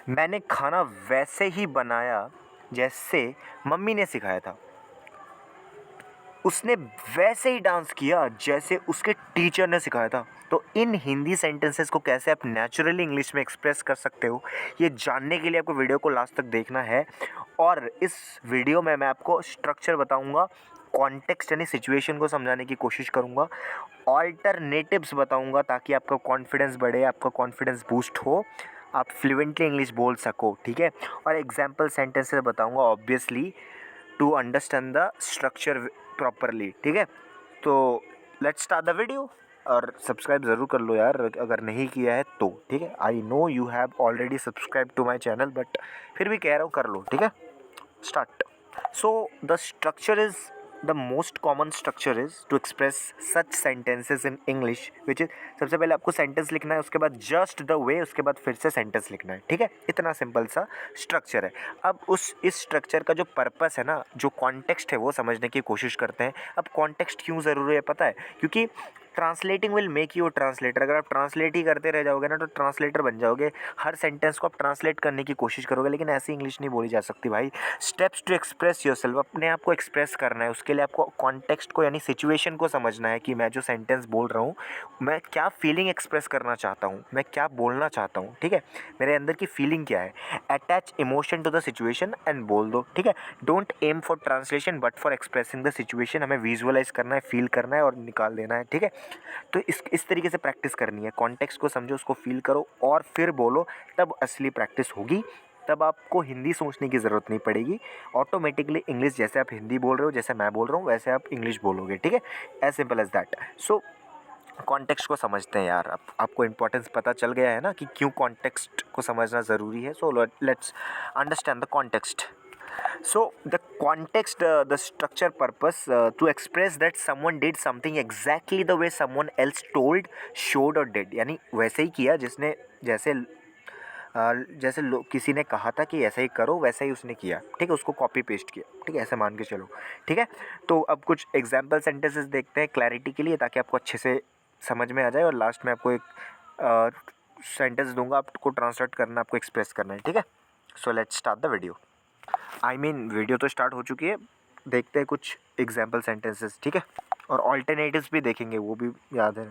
मैंने खाना वैसे ही बनाया जैसे मम्मी ने सिखाया था। उसने वैसे ही डांस किया जैसे उसके टीचर ने सिखाया था। तो इन हिंदी सेंटेंसेस को कैसे आप नेचुरली इंग्लिश में एक्सप्रेस कर सकते हो, ये जानने के लिए आपको वीडियो को लास्ट तक देखना है। और इस वीडियो में मैं आपको स्ट्रक्चर बताऊंगा, कॉन्टेक्स्ट यानी सिचुएशन को समझाने की कोशिश करूंगा, ऑल्टरनेटिव्स बताऊंगा ताकि आपका कॉन्फिडेंस बढ़े, आपका कॉन्फिडेंस बूस्ट हो, आप फ्लुएंटली इंग्लिश बोल सको, ठीक है। और एग्जाम्पल सेंटेंसेस बताऊंगा obviously to understand the structure properly, ठीक है। तो लेट्स स्टार्ट द वीडियो। और सब्सक्राइब ज़रूर कर लो यार अगर नहीं किया है तो, ठीक है। I know you have already subscribe to my channel, but फिर भी कह रहा हूँ कर लो, ठीक है। Start. So the structure is the most common structure is to express such sentences in English which is, सबसे पहले आपको सेंटेंस लिखना है, उसके बाद जस्ट द वे, उसके बाद फिर से सेंटेंस लिखना है, ठीक है। इतना सिंपल सा स्ट्रक्चर है। अब इस स्ट्रक्चर का जो पर्पस है ना, जो कॉन्टेक्स्ट है, वो समझने की कोशिश करते हैं। अब कॉन्टेक्स्ट क्यों ज़रूरी है पता है? क्योंकि translating will make you translator. अगर आप ट्रांसलेट ही करते रह जाओगे ना तो ट्रांसलेटर बन जाओगे। हर सेंटेंस को आप ट्रांसलेट करने की कोशिश करोगे, लेकिन ऐसी इंग्लिश नहीं बोली जा सकती भाई। स्टेप्स टू एक्सप्रेस योरसेल्फ, अपने आप को एक्सप्रेस करना है, उसके लिए आपको कॉन्टेक्स्ट को यानी सिचुएशन को समझना है कि मैं जो सेंटेंस बोल रहा हूँ, मैं क्या फीलिंग एक्सप्रेस करना चाहता हूँ, मैं क्या बोलना चाहता हूँ, ठीक है। मेरे अंदर की फीलिंग क्या है। Attach emotion to the situation and बोल दो, ठीक है। Don't aim for translation but for expressing the situation. हमें विजुअलाइज करना है, फील करना है और निकाल देना है, ठीक है। तो इस तरीके से प्रैक्टिस करनी है। कॉन्टेक्स्ट को समझो, उसको फील करो और फिर बोलो, तब असली प्रैक्टिस होगी। तब आपको हिंदी सोचने की ज़रूरत नहीं पड़ेगी। ऑटोमेटिकली इंग्लिश, जैसे आप हिंदी बोल रहे हो, जैसे मैं बोल रहा हूँ, वैसे आप इंग्लिश बोलोगे, ठीक है। As simple as that. So context को समझते हैं यार। आपको इंपॉर्टेंस पता चल गया है ना कि क्यों कॉन्टेक्स्ट को समझना ज़रूरी है। So let's understand the context. So the context, the structure, purpose to express that someone did something exactly the way someone else told, showed or did. यानी वैसे ही किया जिसने, जैसे किसी ने कहा था कि ऐसा ही करो, वैसा ही उसने किया, ठीक है। उसको कॉपी पेस्ट किया, ठीक है, ऐसे मान के चलो, ठीक है। तो अब कुछ एग्जाम्पल सेंटेंसेस देखते हैं क्लैरिटी के लिए, ताकि आपको अच्छे से समझ में आ जाए। और लास्ट में आपको एक सेंटेंस दूंगा, आपको ट्रांसलेट करना, आपको एक्सप्रेस करना है, ठीक है। So let's start the video. Video तो स्टार्ट हो चुकी है। देखते हैं कुछ एग्जाम्पल सेंटेंसेस, ठीक है। और ऑल्टरनेटिव्स भी देखेंगे, वो भी याद है।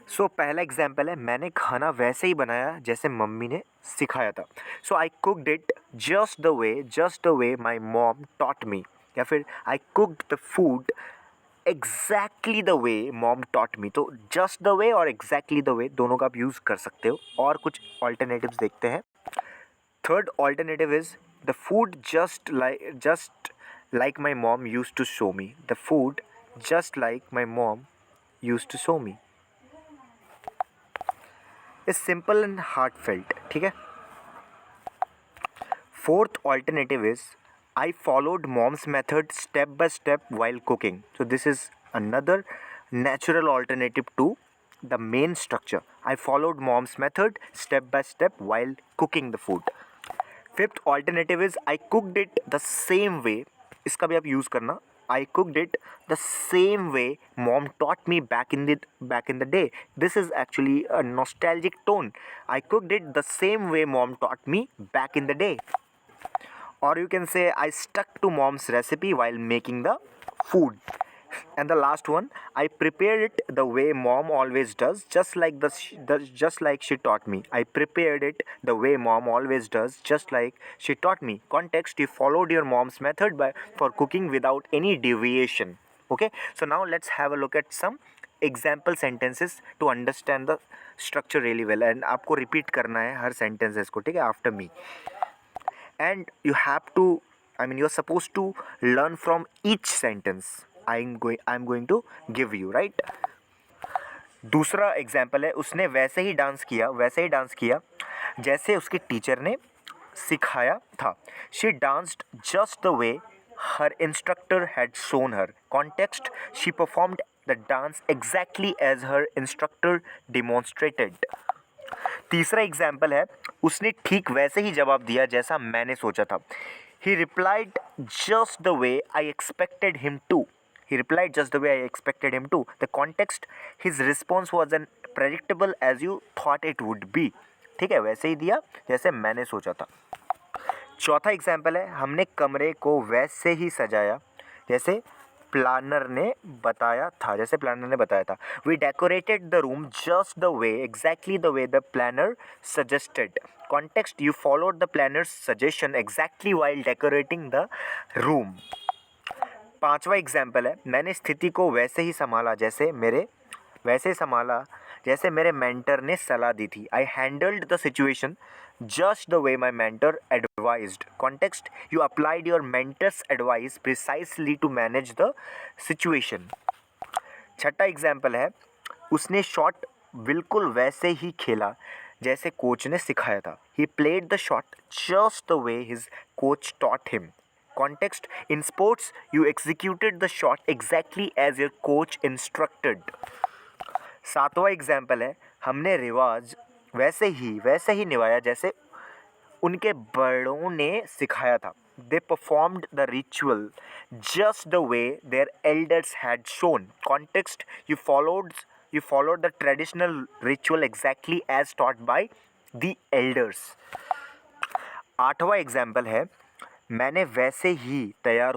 सो पहला एग्जाम्पल है, मैंने खाना वैसे ही बनाया जैसे मम्मी ने सिखाया था। So I cooked it just the way my mom taught me. या फिर I cooked the food exactly the way mom taught me. तो जस्ट द वे और एग्जैक्टली द वे दोनों का आप यूज़ कर सकते हो। और कुछ ऑल्टरनेटिव्स देखते हैं। Third alternative is the food just like my mom used to show me. The food just like my mom used to show me is simple and heartfelt. ठीक है. Fourth alternative is I followed mom's method step by step while cooking. So this is another natural alternative to the main structure. I followed mom's method step by step while cooking the food. Fifth alternative is I cooked it the same way. इसका भी आप use करना. I cooked it the same way mom taught me back in the day. This is actually a nostalgic tone. I cooked it the same way mom taught me back in the day. Or you can say I stuck to mom's recipe while making the food. And the last one, I prepared it the way mom always does, just like she taught me. I prepared it the way mom always does, just like she taught me. Context, you followed your mom's method for cooking without any deviation. Okay, so now let's have a look at some example sentences to understand the structure really well. And आपको repeat करना है हर sentences को, ठीक है, after me. And you have to, you're supposed to learn from each sentence I'm going to give you, right? दूसरा example है, उसने वैसे ही डांस किया जैसे उसके टीचर ने सिखाया था. She danced just the way her instructor had shown her. Context, she performed the dance exactly as her instructor demonstrated. तीसरा एग्जाम्पल है, उसने ठीक वैसे ही जवाब दिया जैसा मैंने सोचा था. He replied just the way I expected him to. He replied just the way I expected him to. The context, his response was as predictable as you thought it would be. ठीक है, वैसे ही दिया जैसे मैंने सोचा था। चौथा example है, हमने कमरे को वैसे ही सजाया जैसे प्लानर ने बताया था, जैसे प्लानर ने बताया था। We decorated the room just the way, exactly the way the planner suggested. Context, you followed the planner's suggestion exactly while decorating the room. पांचवा एग्जाम्पल है, मैंने स्थिति को वैसे संभाला जैसे मेरे मेंटर ने सलाह दी थी। I handled the situation just the way my mentor advised. Context, you applied your mentor's advice precisely to manage the situation. छठा एग्जाम्पल है, उसने शॉट बिल्कुल वैसे ही खेला जैसे कोच ने सिखाया था। He played the shot just the way his coach taught him. Context, in sports you executed the shot exactly as your coach instructed। सातवां एग्जाम्पल है, हमने रिवाज वैसे ही निभाया जैसे उनके बड़ों ने सिखाया था। They performed the ritual just the way their elders had shown। Context, you followed the traditional ritual exactly as taught by the elders। आठवां एग्जाम्पल है, मैंने वैसे ही तैयार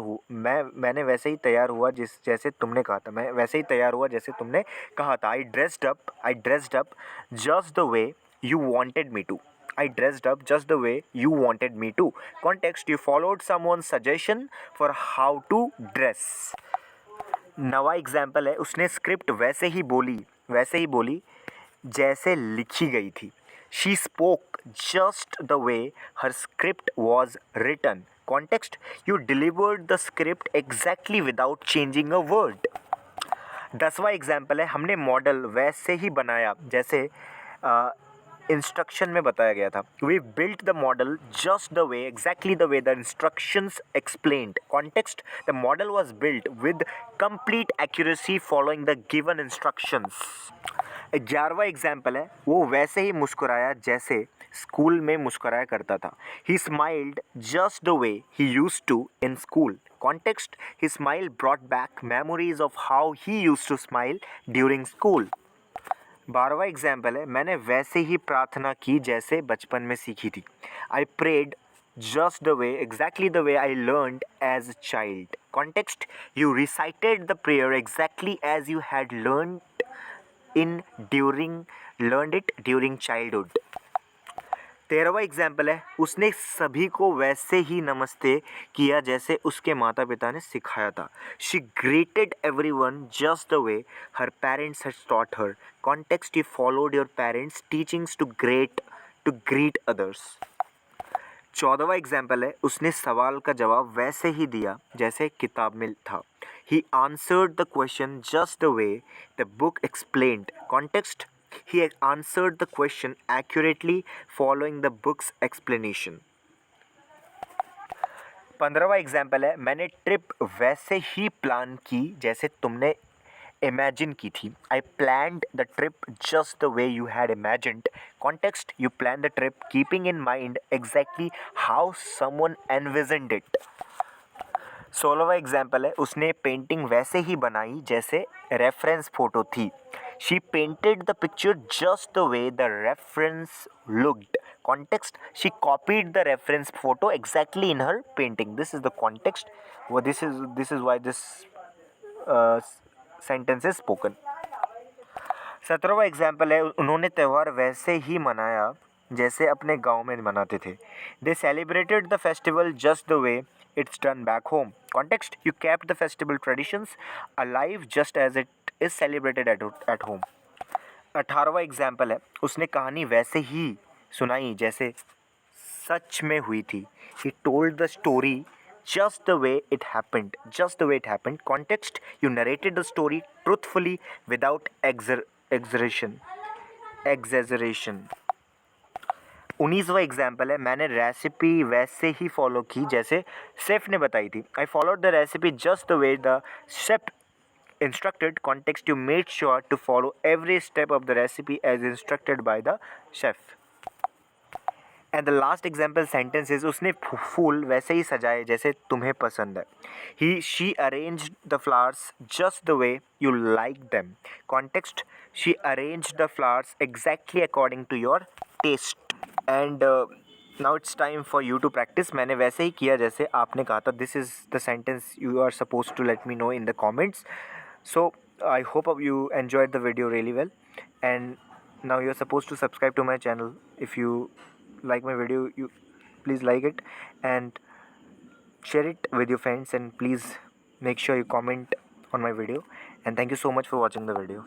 हुआ जैसे तुमने कहा था। मैं वैसे ही तैयार हुआ जैसे तुमने कहा था। I dressed up just the way you wanted me to. I dressed up just the way you wanted me to. Context, you followed someone's suggestion for how to dress. नवा एग्जाम्पल है, उसने स्क्रिप्ट वैसे ही बोली जैसे लिखी गई थी। She spoke just the way her script was written. Context, you delivered the script exactly without changing a word. 10वां एग्जाम्पल है, हमने मॉडल वैसे ही बनाया जैसे इंस्ट्रक्शन में बताया गया था। We built the model just the way exactly the way the instructions explained. Context, the model was built with complete accuracy following the given instructions. 11वां एग्जाम्पल है, वो वैसे ही मुस्कुराया जैसे स्कूल में मुस्कुराया करता था। He smiled just the way he used to in school. Context, he smile brought back memories of how he used to smile during school. 12वां एग्जाम्पल है, मैंने वैसे ही प्रार्थना की जैसे बचपन में सीखी थी। I prayed just the way exactly the way I learned as a child। Context, you recited the prayer exactly as you had learned it during childhood। 13वां एग्जाम्पल है, उसने सभी को वैसे ही नमस्ते किया जैसे उसके माता पिता ने सिखाया था। She greeted everyone just the way her parents had taught her. Context, you followed your parents teachings to greet others. 14वां एग्जाम्पल है, उसने सवाल का जवाब वैसे ही दिया जैसे किताब में था। He answered the question just the way the book explained. Context, he answered the question accurately following the book's explanation। 15वां एग्जाम्पल है, मैंने ट्रिप वैसे ही प्लान की जैसे तुमने इमेजिन की थी। I planned the trip just the way you had imagined. Context, you plan the trip keeping in mind exactly how someone envisioned it. 16वां एग्जाम्पल है, उसने पेंटिंग वैसे ही बनाई जैसे रेफरेंस फोटो थी। She painted the picture just the way the reference looked. Context, she copied the reference photo exactly in her painting। This is the context। This is why this sentence is spoken। 17वां example है, उन्होंने त्यौहार वैसे ही मनाया जैसे अपने गांव में मनाते थे। They celebrated the festival just the way it's done back home। Context, you kept the festival traditions alive just as it is celebrated at home। 18वां एग्जाम्पल है, उसने कहानी वैसे ही सुनाई जैसे सच में हुई थी। He told the story just the way it happened। Context, you narrated the story truthfully without exaggeration। 19वां एग्जाम्पल है, मैंने रेसिपी वैसे ही फॉलो की जैसे शेफ ने बताई थी। I followed the recipe just the way the chef instructed। Context, you made sure to follow every step of the recipe as instructed by the chef। And the last example sentence is उसने फूल वैसे ही सजाए जैसे तुम्हें पसंद है. He she arrange the flowers just the way you like them. Context, she arrange the flowers exactly according to your taste. And now it's time for you to practise. मैंने वैसे ही किया जैसे आपने कहा था. This is the sentence you are suppose to let me know in the comments. So I hope you enjoyed the video really well, and now you're supposed to subscribe to my channel. If you like my video, you please like it and share it with your friends, and please make sure you comment on my video. And thank you so much for watching the video.